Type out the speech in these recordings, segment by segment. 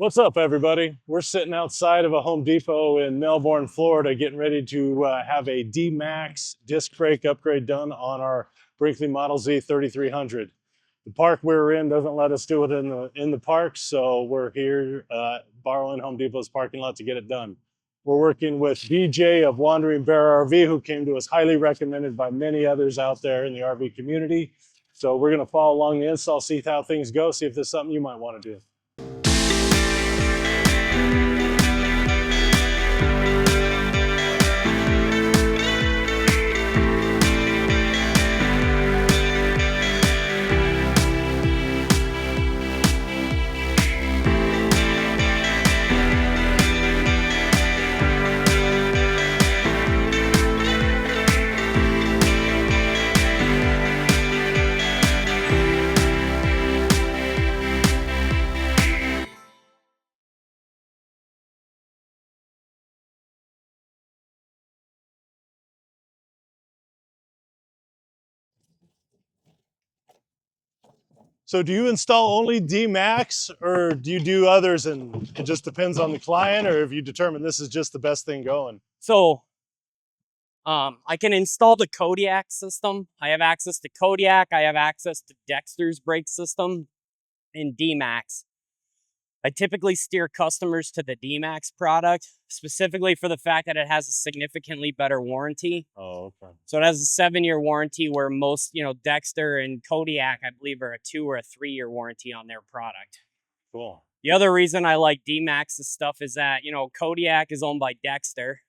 What's up, everybody? We're sitting outside of a Home Depot in Melbourne, Florida, getting ready to have a DeeMax disc brake upgrade done on our Brinkley Model Z 3300. The park we're in doesn't let us do it in the park, so we're here borrowing Home Depot's parking lot to get it done. We're working with BJ of WanderingBearRV, who came to us highly recommended by many others out there in the RV community. So we're going to follow along the install, see how things go, see if there's something you might want to do. So do you install only DeeMax, or do you do others and it just depends on the client, or have you determined this is just the best thing going? So I can install the Kodiak system. I have access to Kodiak. I have access to Dexter's brake system and DeeMax. I typically steer customers to the DeeMax product, specifically for the fact that it has a significantly better warranty. Oh, okay. So it has a 7-year warranty, where most, Dexter and Kodiak, I believe, are a 2 or a 3-year warranty on their product. Cool. The other reason I like DeeMax's stuff is that, Kodiak is owned by Dexter.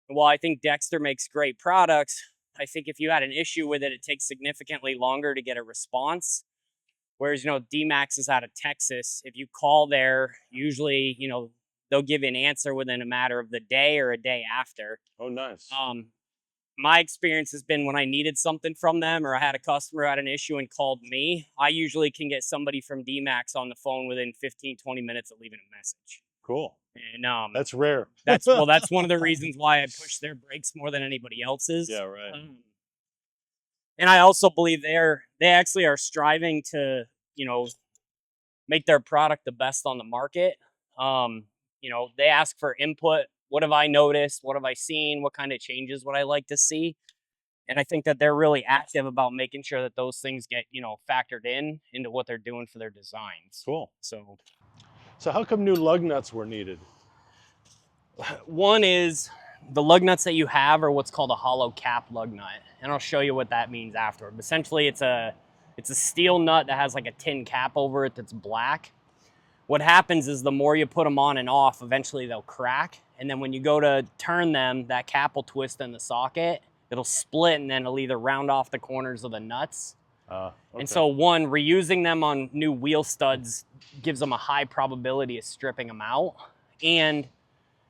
And while I think Dexter makes great products, I think if you had an issue with it, it takes significantly longer to get a response. Whereas, DeeMax is out of Texas. If you call there, usually, they'll give you an answer within a matter of the day or a day after. Oh, nice. My experience has been when I needed something from them, or I had a customer who had an issue and called me, I usually can get somebody from DeeMax on the phone within 15, 20 minutes of leaving a message. Cool. And that's rare. that's one of the reasons why I push their brakes more than anybody else's. Yeah, right. And I also believe they actually are striving to, make their product the best on the market. They ask for input. What have I noticed? What have I seen? What kind of changes would I like to see? And I think that they're really active about making sure that those things get, factored into what they're doing for their designs. Cool. So how come new lug nuts were needed? One is the lug nuts that you have are what's called a hollow cap lug nut. And I'll show you what that means afterward. But essentially, it's a steel nut that has like a tin cap over it that's black. What happens is the more you put them on and off, eventually they'll crack. And then when you go to turn them, that cap will twist in the socket. It'll split, and then it'll either round off the corners of the nuts. Okay. And so, one, reusing them on new wheel studs gives them a high probability of stripping them out. And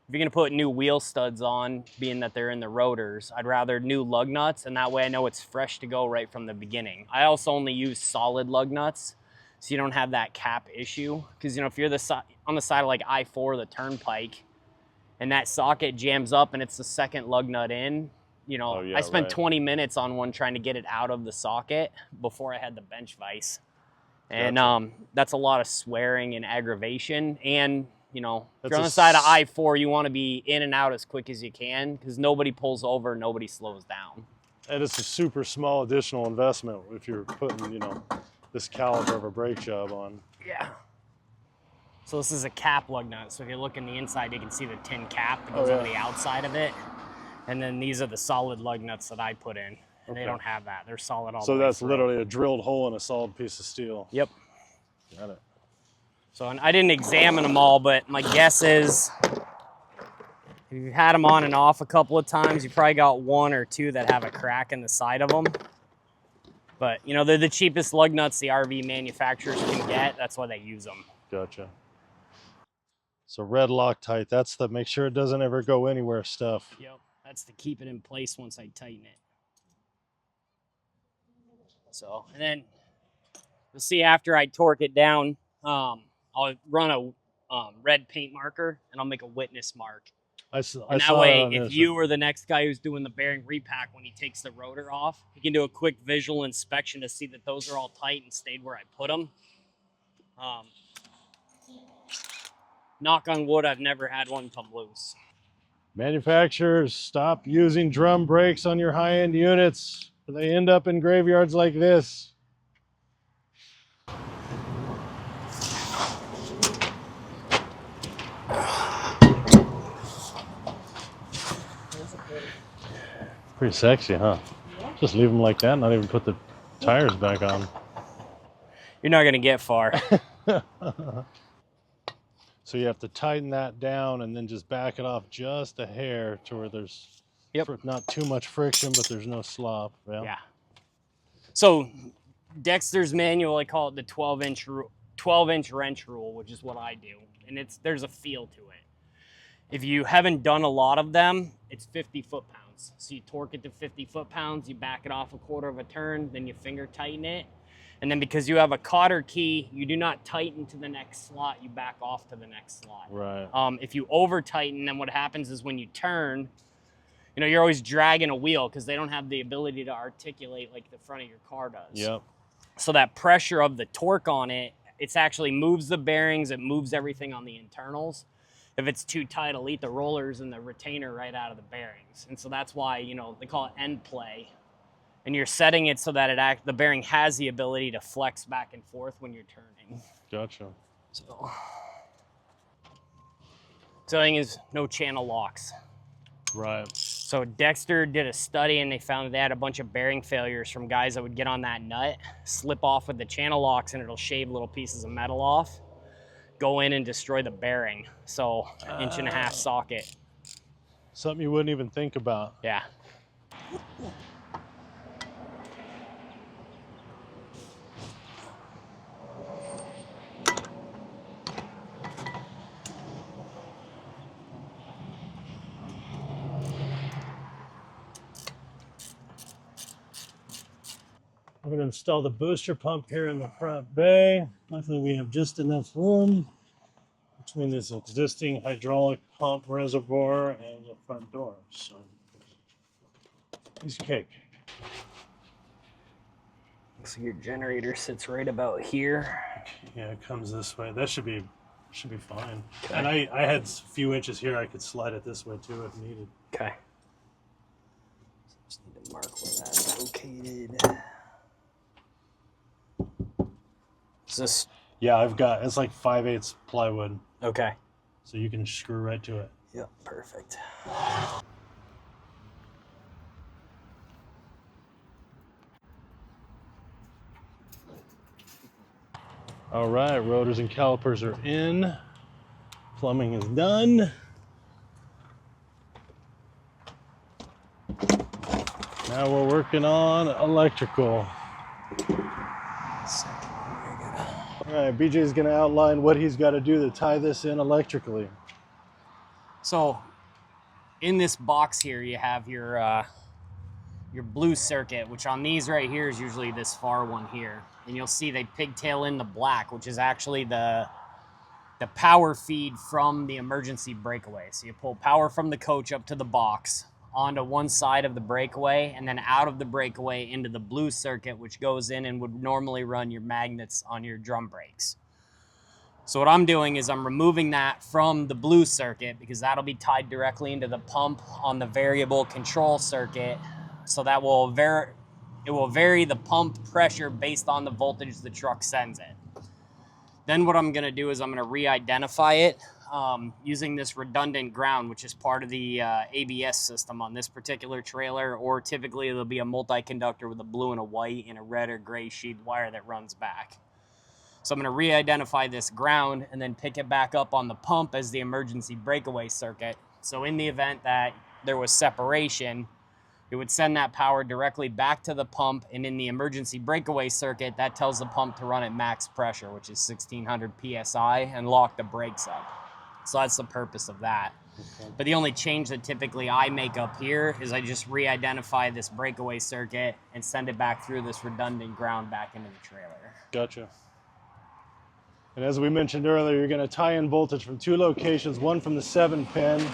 if you're going to put new wheel studs on, being that they're in the rotors, I'd rather new lug nuts, and that way I know it's fresh to go right from the beginning. I also only use solid lug nuts, so you don't have that cap issue. Because, if you're on the side of like I-4, the turnpike, and that socket jams up and it's the second lug nut in, I spent 20 minutes on one trying to get it out of the socket before I had the bench vise. And that's a lot of swearing and aggravation. And, if you're on the side of I-4, you want to be in and out as quick as you can, because nobody pulls over, nobody slows down. And it's a super small additional investment if you're putting, this caliber of a brake job on. Yeah. So this is a cap lug nut. So if you look in the inside, you can see the tin cap that goes on the outside of it. And then these are the solid lug nuts that I put in. And they don't have that. They're solid all the way through. So that's literally a drilled hole in a solid piece of steel. Yep. Got it. So, and I didn't examine them all, but my guess is if you've had them on and off a couple of times, you probably got 1 or 2 that have a crack in the side of them. But, they're the cheapest lug nuts the RV manufacturers can get. That's why they use them. Gotcha. So red Loctite, that's the make sure it doesn't ever go anywhere stuff. Yep, that's to keep it in place once I tighten it. So, and then you'll see after I torque it down, I'll run a red paint marker, and I'll make a witness mark. And that way, if you or the next guy who's doing the bearing repack, when he takes the rotor off, he can do a quick visual inspection to see that those are all tight and stayed where I put them. knock on wood, I've never had one come loose. Manufacturers, stop using drum brakes on your high-end units. They end up in graveyards like this. Pretty sexy, huh? Just leave them like that, not even put the tires back on. You're not gonna get far. So you have to tighten that down and then just back it off just a hair to where there's not too much friction, but there's no slop. Yeah. So Dexter's manual, I call it the 12-inch wrench rule, which is what I do. And there's a feel to it. If you haven't done a lot of them, it's 50 foot-pounds. So you torque it to 50 foot-pounds, you back it off a quarter of a turn, then you finger tighten it. And then because you have a cotter key, you do not tighten to the next slot, you back off to the next slot. Right. If you over tighten, then what happens is when you turn, you know, you're always dragging a wheel because they don't have the ability to articulate like the front of your car does. Yep. So that pressure of the torque on it, it actually moves the bearings, it moves everything on the internals. If it's too tight, it'll eat the rollers and the retainer right out of the bearings. And so that's why, you know, they call it end play. And you're setting it so that the bearing has the ability to flex back and forth when you're turning. Gotcha. So the thing is no channel locks. Right. So Dexter did a study and they found that they had a bunch of bearing failures from guys that would get on that nut, slip off with the channel locks, and it'll shave little pieces of metal off, go in and destroy the bearing. So 1.5 inch socket. Something you wouldn't even think about. Yeah. I'm going to install the booster pump here in the front bay. Luckily, we have just enough room between this existing hydraulic pump reservoir and the front door. So, piece of cake. So your generator sits right about here. Yeah, it comes this way. That should be fine. Okay. And I had a few inches here. I could slide it this way too if needed. Okay. Just need to mark where that's located. Is this? Yeah, it's like 5/8 plywood. Okay. So you can screw right to it. Yep, perfect. All right, rotors and calipers are in. Plumbing is done. Now we're working on electrical. All right, BJ's gonna outline what he's gotta do to tie this in electrically. So in this box here, you have your blue circuit, which on these right here is usually this far one here. And you'll see they pigtail in the black, which is actually the power feed from the emergency breakaway. So you pull power from the coach up to the box, onto one side of the breakaway, and then out of the breakaway into the blue circuit, which goes in and would normally run your magnets on your drum brakes. So what I'm doing is I'm removing that from the blue circuit because that'll be tied directly into the pump on the variable control circuit. So that will vary the pump pressure based on the voltage the truck sends it. Then what I'm gonna do is I'm gonna re-identify it using this redundant ground, which is part of the ABS system on this particular trailer, or typically it'll be a multi-conductor with a blue and a white and a red or gray sheet wire that runs back. So I'm gonna re-identify this ground and then pick it back up on the pump as the emergency breakaway circuit. So in the event that there was separation, it would send that power directly back to the pump, and in the emergency breakaway circuit, that tells the pump to run at max pressure, which is 1600 PSI, and lock the brakes up. So that's the purpose of that. Okay. But the only change that typically I make up here is I just re-identify this breakaway circuit and send it back through this redundant ground back into the trailer. Gotcha. And as we mentioned earlier, you're gonna tie in voltage from two locations, one from the 7-pin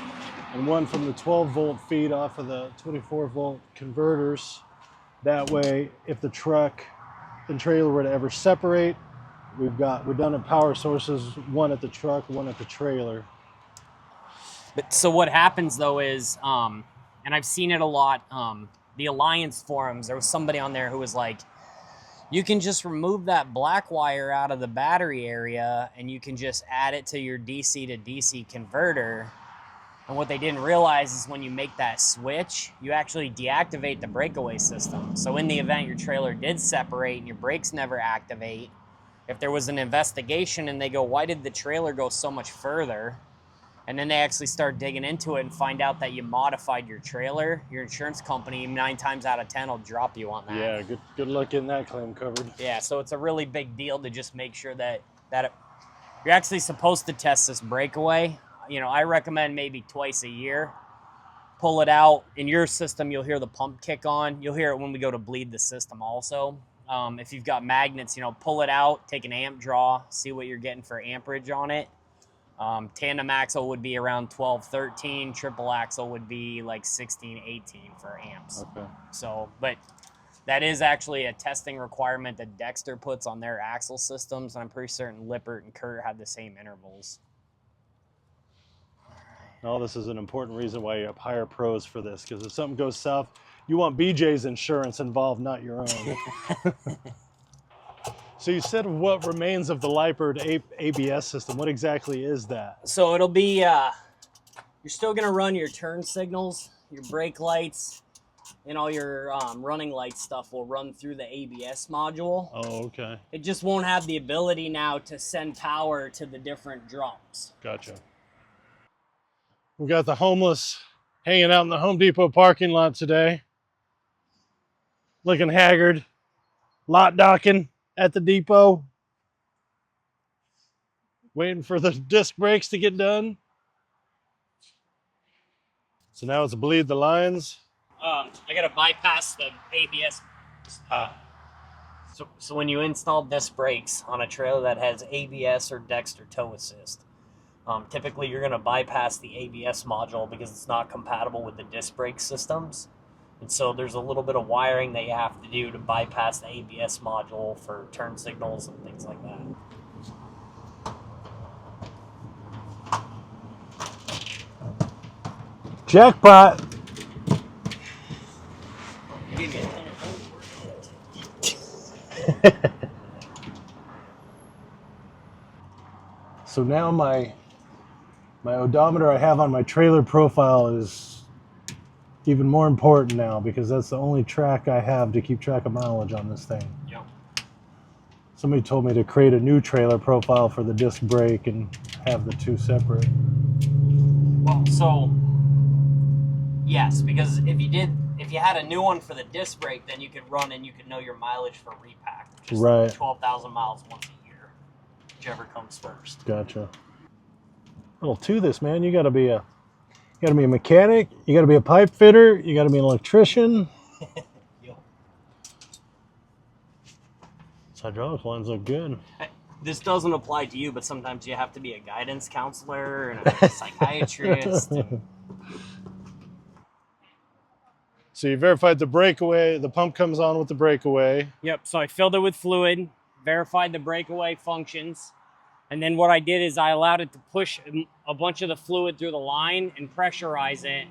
and one from the 12-volt feed off of the 24-volt converters. That way, if the truck and trailer were to ever separate, we've done it power sources, one at the truck, one at the trailer. But so what happens though is, and I've seen it a lot, the Alliance forums, there was somebody on there who was like, you can just remove that black wire out of the battery area and you can just add it to your DC to DC converter. And what they didn't realize is when you make that switch, you actually deactivate the breakaway system. So in the event your trailer did separate and your brakes never activate, if there was an investigation and they go, why did the trailer go so much further? And then they actually start digging into it and find out that you modified your trailer, your insurance company 9 times out of 10 will drop you on that. Yeah, good luck getting that claim covered. Yeah, so it's a really big deal to just make sure that you're actually supposed to test this breakaway. You know, I recommend maybe twice a year. Pull it out. In your system, you'll hear the pump kick on. You'll hear it when we go to bleed the system also. If you've got magnets, you know, pull it out, take an amp draw, see what you're getting for amperage on it. Tandem axle would be around 12, 13. Triple axle would be like 16, 18 for amps. Okay. So, but that is actually a testing requirement that Dexter puts on their axle systems. And I'm pretty certain Lippert and Kurt have the same intervals. All this is an important reason why you hire pros for this, because if something goes south, you want BJ's insurance involved, not your own. So you said what remains of the Lippert ABS system. What exactly is that? So it'll be, you're still gonna run your turn signals, your brake lights, and all your running light stuff will run through the ABS module. Oh, okay. It just won't have the ability now to send power to the different drums. Gotcha. We got the homeless hanging out in the Home Depot parking lot today. Looking haggard. Lot docking at the depot. Waiting for the disc brakes to get done. So now it's bleed the lines. I gotta bypass the ABS. So when you install disc brakes on a trailer that has ABS or Dexter tow assist, typically you're gonna bypass the ABS module because it's not compatible with the disc brake systems. And so there's a little bit of wiring that you have to do to bypass the ABS module for turn signals and things like that. Jackpot. So now my odometer I have on my trailer profile is even more important now, because that's the only track I have to keep track of mileage on this thing. Yep. Somebody told me to create a new trailer profile for the disc brake and have the two separate. Well, so yes, because if you had a new one for the disc brake, then you could run and you could know your mileage for repack, which is right. 12,000 miles once a year, whichever comes first. Gotcha. Well, to this, man, you gotta be a mechanic, you gotta be a pipe fitter, you gotta be an electrician. Yep. This hydraulic lines look good. This doesn't apply to you, but sometimes you have to be a guidance counselor and a psychiatrist. So you verified the breakaway, the pump comes on with the breakaway. Yep, so I filled it with fluid, verified the breakaway functions, and then what I did is I allowed it to push a bunch of the fluid through the line and pressurize it,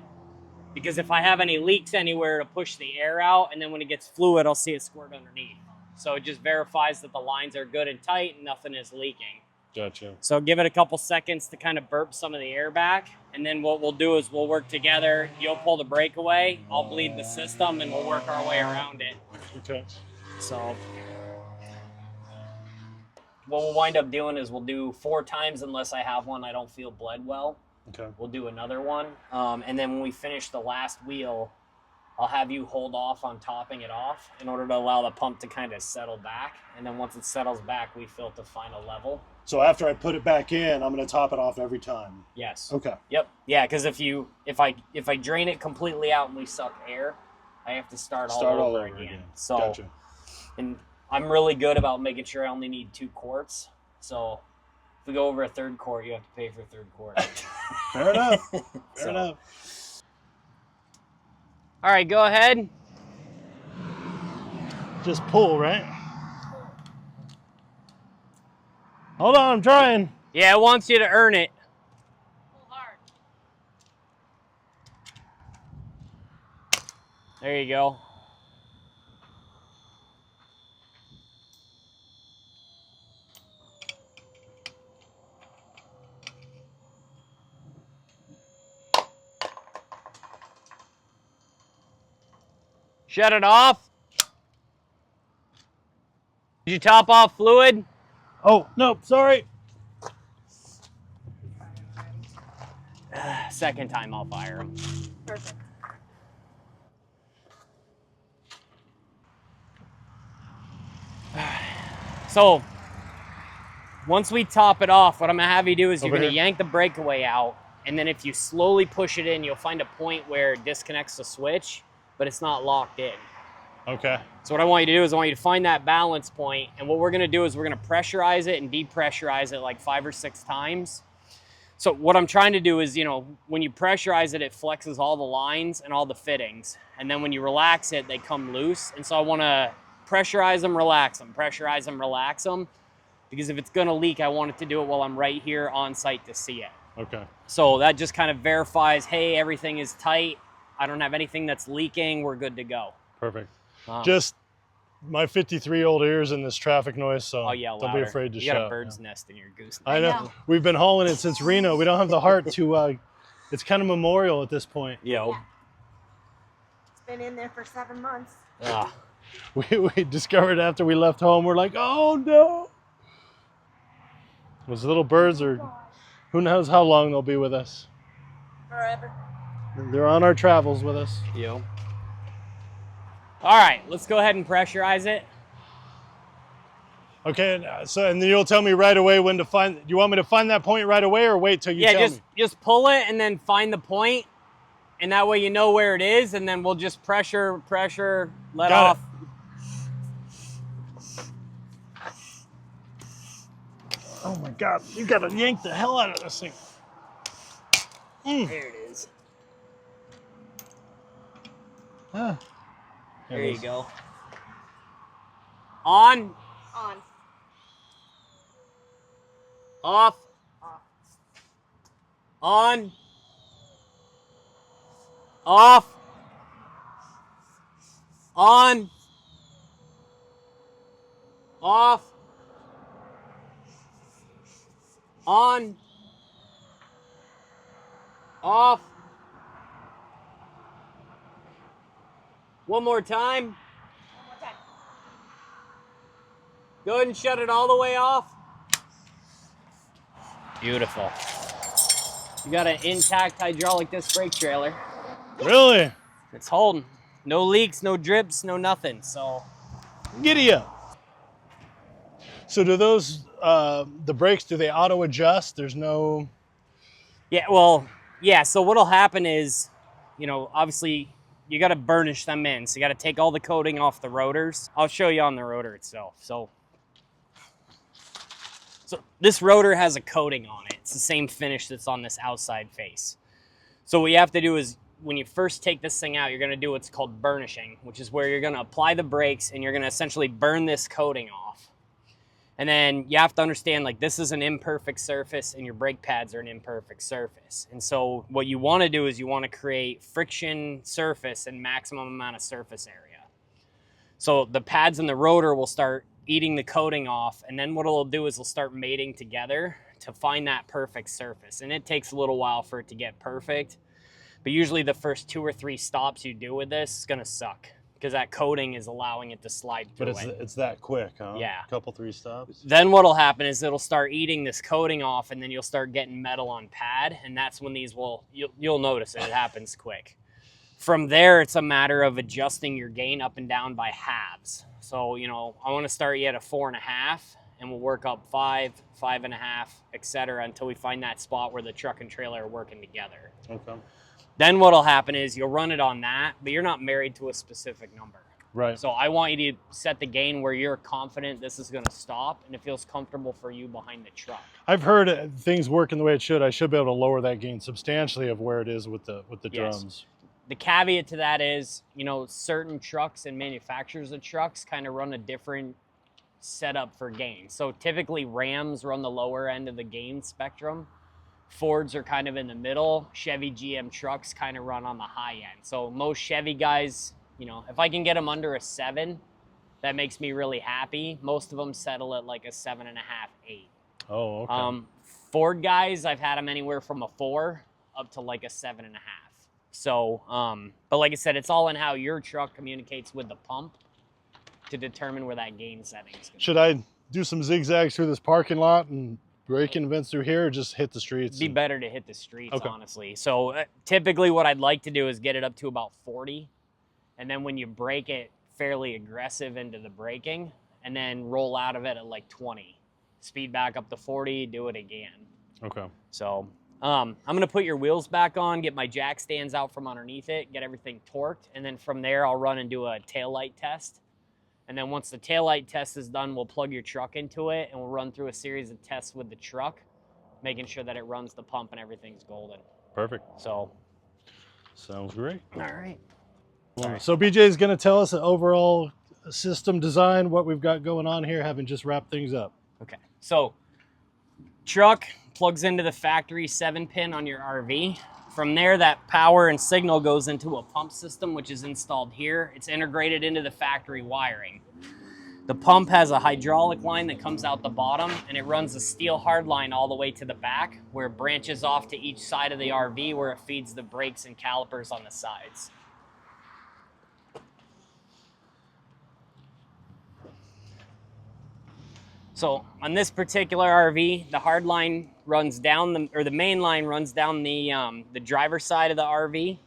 because if I have any leaks anywhere, it'll push the air out, and then when it gets fluid, I'll see it squirt underneath. So it just verifies that the lines are good and tight and nothing is leaking. Gotcha. So give it a couple seconds to kind of burp some of the air back, and then what we'll do is we'll work together. You'll pull the brake away, I'll bleed the system, and we'll work our way around it. Okay. So what we'll wind up doing is we'll do 4 times unless I have one I don't feel bled well. Okay. We'll do another one. And then when we finish the last wheel, I'll have you hold off on topping it off in order to allow the pump to kind of settle back. And then once it settles back, we fill it to final level. So after I put it back in, I'm going to top it off every time. Yes. Okay. Yep. Yeah, because if I drain it completely out and we suck air, I have to start all over again. So, gotcha. And I'm really good about making sure I only need 2 quarts. So if we go over a 3rd quart, you have to pay for a 3rd quart. Fair enough. Fair enough. All right, go ahead. Just pull, right? Hold on, I'm trying. Yeah, it wants you to earn it. Pull hard. There you go. Shut it off. Did you top off fluid? Oh, nope, sorry. Second time I'll fire them. Perfect. So, once we top it off, what I'm gonna have you do is you're Over gonna here? yank the breakaway out, and then if you slowly push it in, you'll find a point where it disconnects the switch, but it's not locked in. Okay. So what I want you to do is I want you to find that balance point, and what we're gonna do is we're gonna pressurize it and depressurize it like 5 or 6 times. So what I'm trying to do is, you know, when you pressurize it, it flexes all the lines and all the fittings. And then when you relax it, they come loose. And so I wanna pressurize them, relax them, pressurize them, relax them. Because if it's gonna leak, I want it to do it while I'm right here on site to see it. Okay. So that just kind of verifies, hey, everything is tight. I don't have anything that's leaking. We're good to go. Perfect. Just my 53-year-old ears in this traffic noise, so I'll yell don't louder. be afraid to you shout. got a bird's nest in your goose. I know. We've been hauling it since Reno. We don't have the heart to, it's kind of memorial at this point. Yo. Yeah. It's been in there for 7 months. Ah. We discovered after we left home, we're like, oh no. Those little birds are, who knows how long they'll be with us. Forever. They're on our travels with us. Yo. All right, let's go ahead and pressurize it. Okay, so and then you'll tell me right away when to find. Do you want me to find that point right away, or wait till you tell me? Just pull it and then find the point, and that way you know where it is, and then we'll just pressure, let Got off. Oh my God, you gotta yank the hell out of this thing. There it is. Ah. There you go. On, On. off, Off. on, off, on, off, on, off. One more time. One more time. Go ahead and shut it all the way off. Beautiful. You got an intact hydraulic disc brake trailer. Really? It's holding. No leaks, no drips, no nothing. So Giddy up. So do those, the brakes, do they auto adjust? There's no... yeah, well, yeah. So what'll happen is, you know, obviously you got to burnish them in. So you got to take all the coating off the rotors. I'll show you on the rotor itself. So this rotor has a coating on it. It's the same finish that's on this outside face. So what you have to do is when you first take this thing out, you're going to do what's called burnishing, which is where you're going to apply the brakes and you're going to essentially burn this coating off. And then you have to understand, like, this is an imperfect surface and your brake pads are an imperfect surface. And so what you want to do is you want to create friction surface and maximum amount of surface area. So the pads and the rotor will start eating the coating off, and then what it'll do is it'll start mating together to find that perfect surface. And it takes a little while for it to get perfect, but usually the first 2 or 3 stops you do with this is gonna suck because that coating is allowing it to slide through. But it's that quick, huh? Yeah. A couple, 3 stops. Then what'll happen is it'll start eating this coating off, and then you'll start getting metal on pad, and that's when these will, you'll notice it happens quick. From there, it's a matter of adjusting your gain up and down by halves. So, you know, I want to start you at a 4.5, and we'll work up 5, 5.5, etc., until we find that spot where the truck and trailer are working together. Okay. Then what'll happen is you'll run it on that, but you're not married to a specific number. Right. So I want you to set the gain where you're confident this is going to stop and it feels comfortable for you behind the truck. I've heard things working the way it should. I should be able to lower that gain substantially of where it is with the Yes. drums. The caveat to that is, you know, certain trucks and manufacturers of trucks kind of run a different set up for gain. So typically Rams run the lower end of the gain spectrum. Fords are kind of in the middle. Chevy, GM trucks kind of run on the high end. So most Chevy guys, you know, if I can get them under a 7, that makes me really happy. Most of them settle at like a 7.5, 8. Oh, okay. Ford guys, I've had them anywhere from a 4 up to like a 7.5. So, but like I said, it's all in how your truck communicates with the pump to determine where that gain setting is going to be. Should I do some zigzags through this parking lot and braking events through here, or just hit the streets? It'd be better to hit the streets, Okay. honestly. So typically what I'd like to do is get it up to about 40. And then when you brake it, fairly aggressive into the braking, and then roll out of it at like 20. Speed back up to 40, do it again. Okay. So I'm going to put your wheels back on, get my jack stands out from underneath it, get everything torqued, and then from there I'll run and do a taillight test. And then once the taillight test is done, we'll plug your truck into it, and we'll run through a series of tests with the truck, making sure that it runs the pump and everything's golden. Perfect. So. Sounds great. All right. So BJ is going to tell us the overall system design, what we've got going on here, having just wrapped things up. Okay. So truck plugs into the factory 7-pin on your RV. From there, that power and signal goes into a pump system, which is installed here. It's integrated into the factory wiring. The pump has a hydraulic line that comes out the bottom, and it runs a steel hard line all the way to the back, where it branches off to each side of the RV, where it feeds the brakes and calipers on the sides. So on this particular RV, the hard line runs down the main line runs down the driver's side of the RV.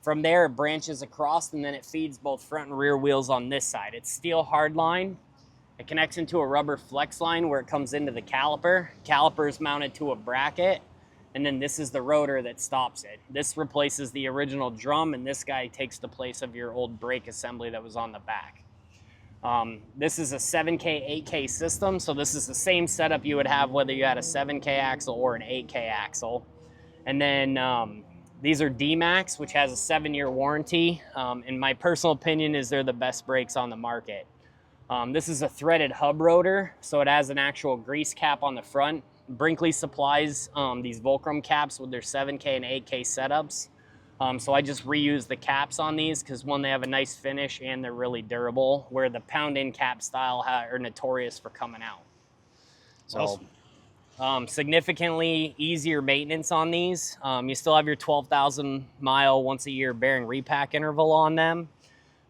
From there, it branches across, and then it feeds both front and rear wheels on this side. It's steel hard line. It connects into a rubber flex line where it comes into the caliper. Caliper is mounted to a bracket, and then this is the rotor that stops it. This replaces the original drum, and this guy takes the place of your old brake assembly that was on the back. This is a 7K, 8K system, so this is the same setup you would have whether you had a 7K axle or an 8K axle. And then these are DeeMax, which has a 7-year warranty. In my personal opinion, is they're the best brakes on the market. This is a threaded hub rotor, so it has an actual grease cap on the front. Brinkley supplies these Volcrum caps with their 7K and 8K setups. So I just reuse the caps on these because, one, they have a nice finish and they're really durable, where the pound-in cap style are notorious for coming out. So awesome. Significantly easier maintenance on these. You still have your 12,000 mile once-a-year bearing repack interval on them,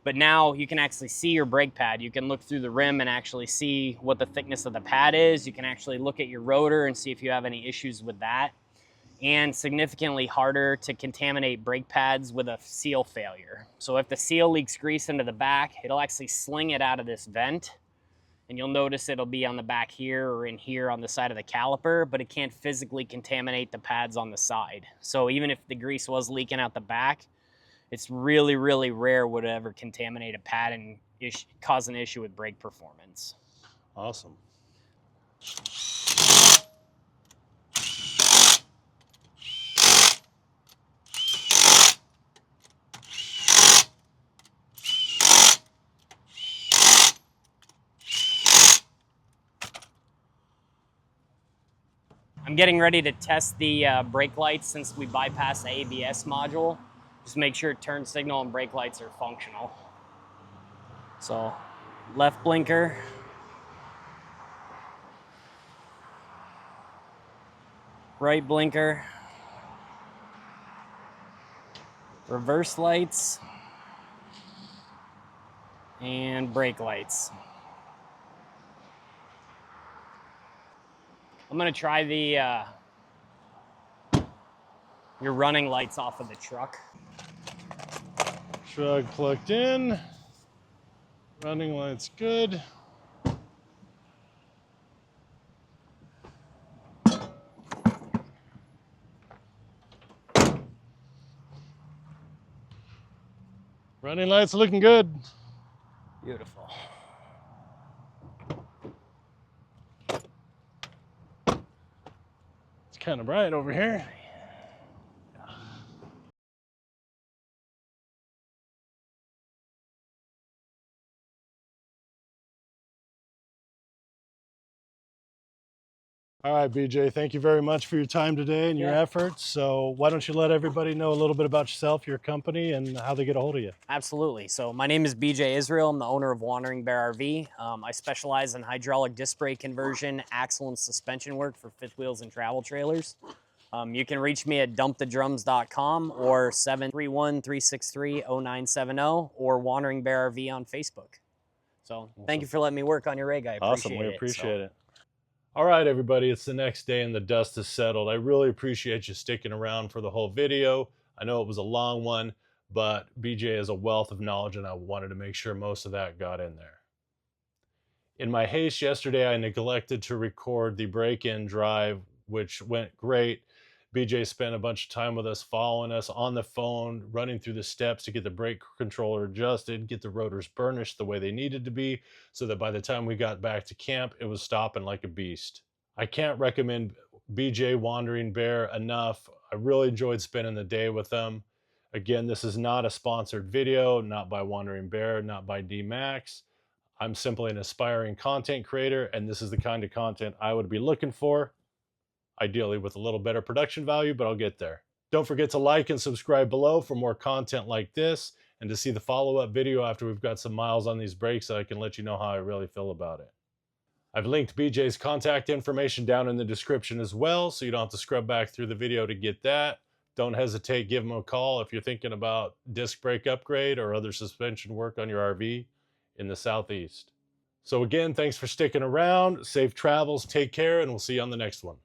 but now you can actually see your brake pad. You can look through the rim and actually see what the thickness of the pad is. You can actually look at your rotor and see if you have any issues with that. And significantly harder to contaminate brake pads with a seal failure. So if the seal leaks grease into the back, it'll actually sling it out of this vent, and you'll notice it'll be on the back here or in here on the side of the caliper, but it can't physically contaminate the pads on the side. So even if the grease was leaking out the back, it's really, really rare would it ever contaminate a pad and cause an issue with brake performance. Awesome. I'm getting ready to test the brake lights since we bypassed the ABS module. Just make sure turn signal and brake lights are functional. So, left blinker. Right blinker. Reverse lights. And brake lights. I'm gonna try the your running lights off of the truck. Truck plugged in. Running lights good. Running lights looking good. Beautiful. It's kind of bright over here. All right, BJ, thank you very much for your time today and your Yeah. efforts. So why don't you let everybody know a little bit about yourself, your company, and how they get a hold of you? Absolutely. So my name is BJ Israel. I'm the owner of Wandering Bear RV. I specialize in hydraulic disc brake conversion, axle and suspension work for fifth wheels and travel trailers. You can reach me at dumpthedrums.com or 731-363-0970 or Wandering Bear RV on Facebook. So thank you for letting me work on your rig. I appreciate Awesome, we it. appreciate it. All right, everybody, it's the next day and the dust has settled. I really appreciate you sticking around for the whole video. I know it was a long one, but BJ is a wealth of knowledge and I wanted to make sure most of that got in there. In my haste yesterday, I neglected to record the break-in drive, which went great. BJ spent a bunch of time with us, following us on the phone, running through the steps to get the brake controller adjusted, get the rotors burnished the way they needed to be, so that by the time we got back to camp, it was stopping like a beast. I can't recommend BJ Wandering Bear enough. I really enjoyed spending the day with them. Again, this is not a sponsored video, not by Wandering Bear, not by DeeMax. I'm simply an aspiring content creator, and this is the kind of content I would be looking for, ideally with a little better production value, but I'll get there. Don't forget to like and subscribe below for more content like this, and to see the follow-up video after we've got some miles on these brakes so I can let you know how I really feel about it. I've linked BJ's contact information down in the description as well, so you don't have to scrub back through the video to get that. Don't hesitate, give him a call if you're thinking about disc brake upgrade or other suspension work on your RV in the Southeast. So again, thanks for sticking around. Safe travels, take care, and we'll see you on the next one.